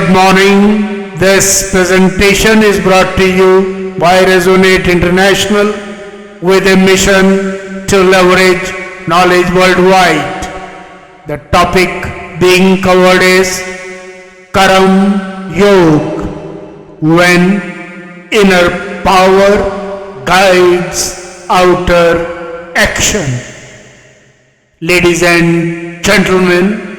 good morning. This presentation is brought to you by Resonate International with a mission to leverage knowledge worldwide. The topic being covered is Karam Yoga, when inner power guides outer action. Ladies and gentlemen,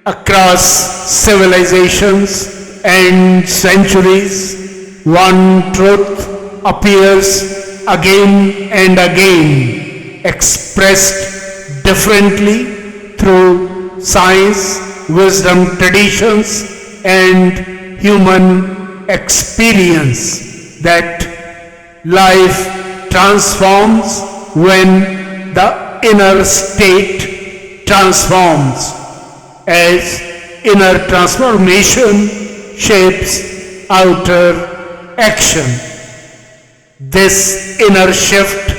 across civilizations and centuries, one truth appears again and again, expressed differently through science, wisdom, traditions, and human experience, that life transforms when the inner state transforms, as inner transformation shapes outer action. This inner shift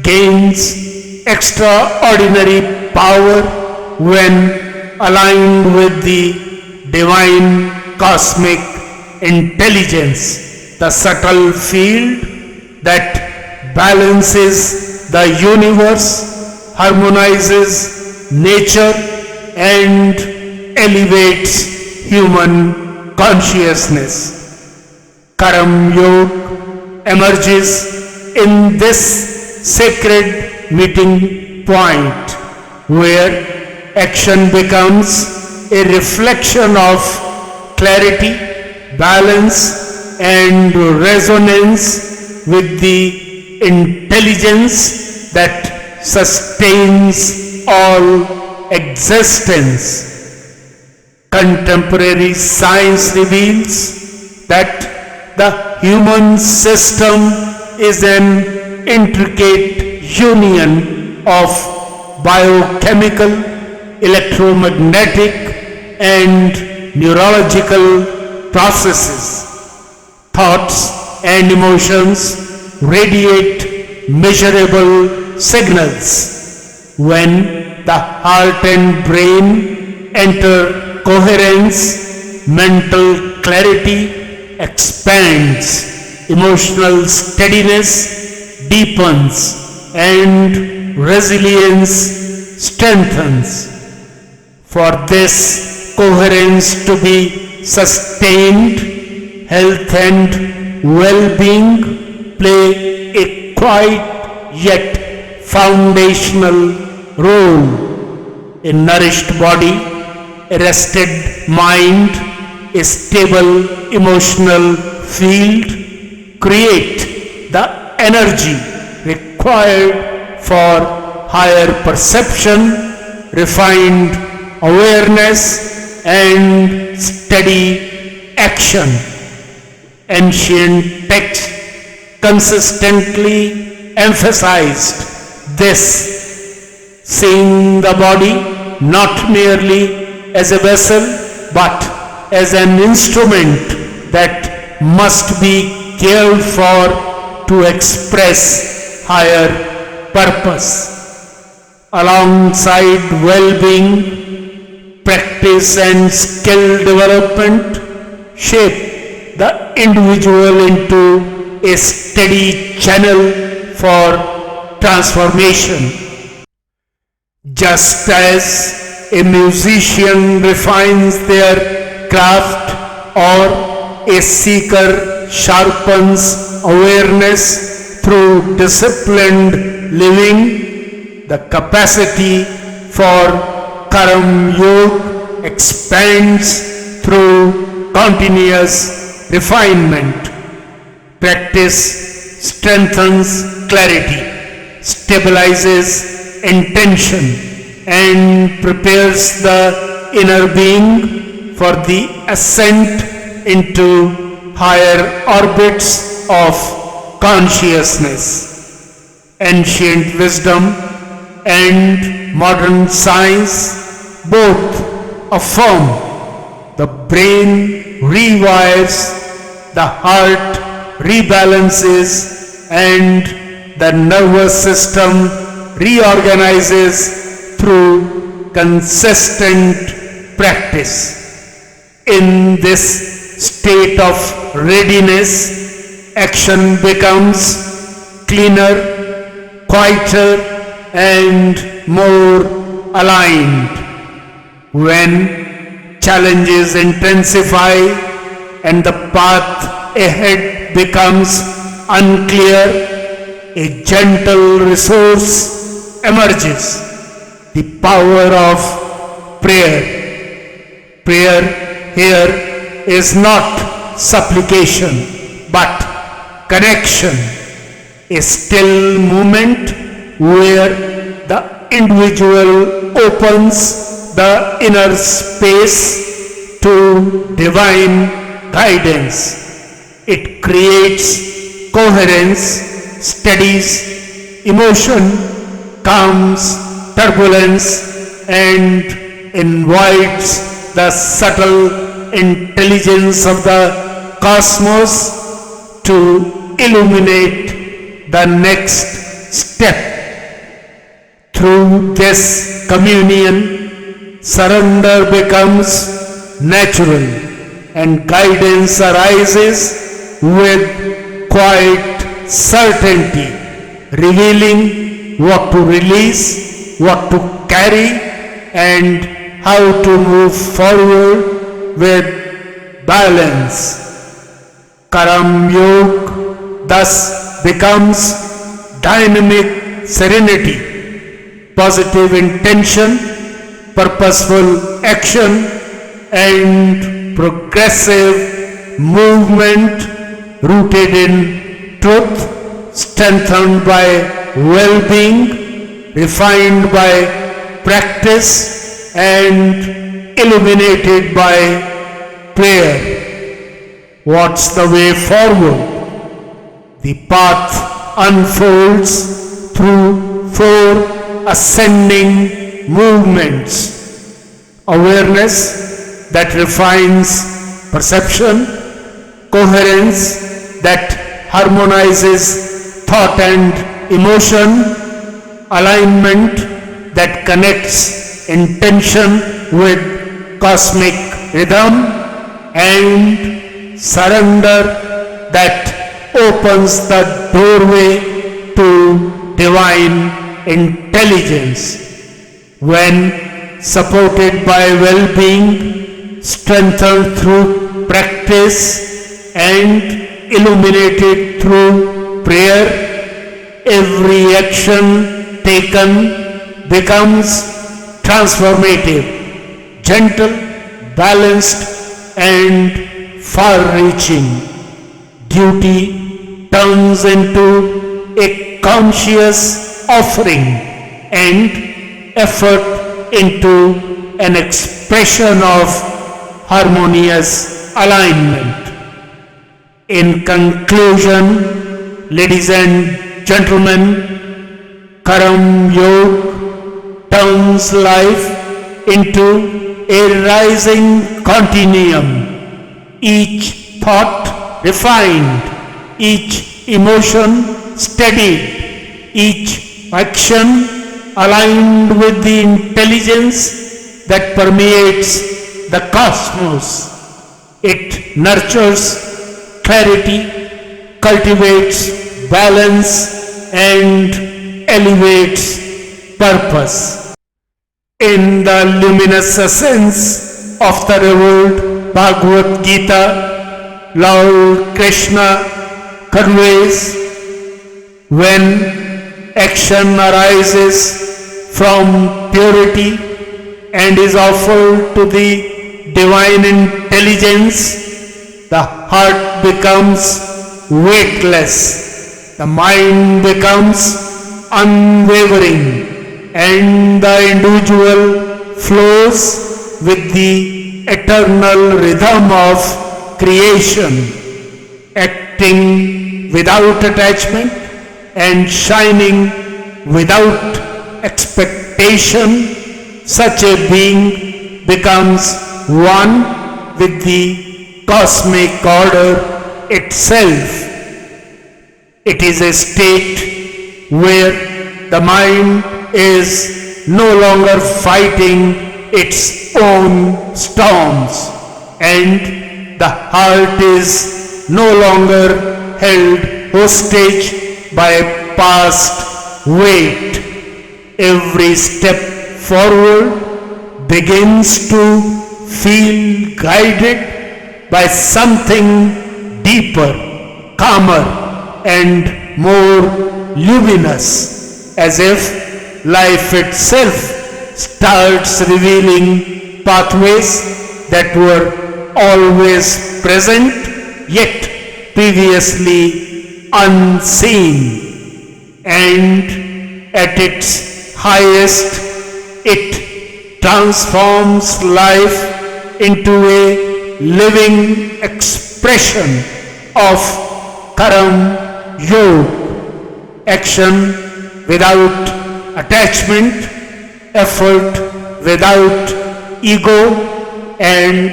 gains extraordinary power when aligned with the divine cosmic intelligence, the subtle field that balances the universe, harmonizes nature, and elevates human consciousness. Karam Yoga emerges in this sacred meeting point, where action becomes a reflection of clarity, balance, and resonance with the intelligence that sustains all existence. Contemporary science reveals that the human system is an intricate union of biochemical, electromagnetic, and neurological processes. Thoughts and emotions radiate measurable signals. When the heart and brain enter coherence, mental clarity expands, emotional steadiness deepens, and resilience strengthens. For this coherence to be sustained, health and well-being play a quiet yet foundational role. A nourished body, a rested mind, a stable emotional field create the energy required for higher perception, refined awareness, and steady action. Ancient texts consistently emphasized this, seeing the body not merely as a vessel but as an instrument that must be cared for to express higher purpose. Alongside well-being, practice and skill development shape the individual into a steady channel for transformation. Just as a musician refines their craft, or a seeker sharpens awareness through disciplined living, the capacity for Karam Yoga expands through continuous refinement. Practice strengthens clarity, stabilizes intention, and prepares the inner being for the ascent into higher orbits of consciousness. Ancient wisdom and modern science both affirm the brain rewires, the heart rebalances, and the nervous system reorganizes through consistent practice. In this state of readiness, action becomes cleaner, quieter, and more aligned. When challenges intensify and the path ahead becomes unclear, a gentle resource emerges: the power of prayer. Prayer here is not supplication but connection, a still moment where the individual opens the inner space to divine guidance. It creates coherence, steadies emotion, calms turbulence, and invites the subtle intelligence of the cosmos to illuminate the next step. Through this communion, surrender becomes natural and guidance arises with quiet certainty, revealing what to release, what to carry, and how to move forward with balance. Karam Yoga thus becomes dynamic serenity, positive intention, purposeful action, and progressive movement rooted in truth, strengthened by well-being, refined by practice, and illuminated by prayer. What's the way forward? The path unfolds through four ascending movements: awareness that refines perception, coherence that harmonizes thought and emotion, alignment that connects intention with cosmic rhythm, and surrender that opens the doorway to divine intelligence. When supported by well-being, strengthened through practice, and illuminated through prayer, every action taken becomes transformative, gentle, balanced, and far-reaching. Duty turns into a conscious offering, and effort into an expression of harmonious alignment. In conclusion, ladies and gentlemen, Karam Yoga turns life into a rising continuum, each thought refined, each emotion steadied, each action aligned with the intelligence that permeates the cosmos. It nurtures clarity, cultivates balance, and elevates purpose. In the luminous essence of the revealed Bhagavad Gita, Lord Krishna conveys, when action arises from purity and is offered to the divine intelligence, the heart becomes weightless, the mind becomes unwavering, and the individual flows with the eternal rhythm of creation, acting without attachment and shining without expectation. Such a being becomes one with the cosmic order itself. It is a state where the mind is no longer fighting its own storms, and the heart is no longer held hostage by past weight. Every step forward begins to feel guided by something deeper, calmer, and more luminous, as if life itself starts revealing pathways that were always present yet previously unseen. And at its highest, it transforms life into a living expression of Karam Yoga, action without attachment, effort without ego, and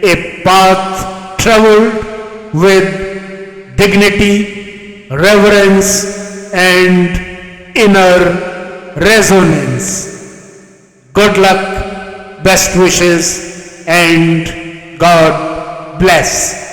a path traveled with dignity, reverence, and inner resonance. Good luck, best wishes, and God bless.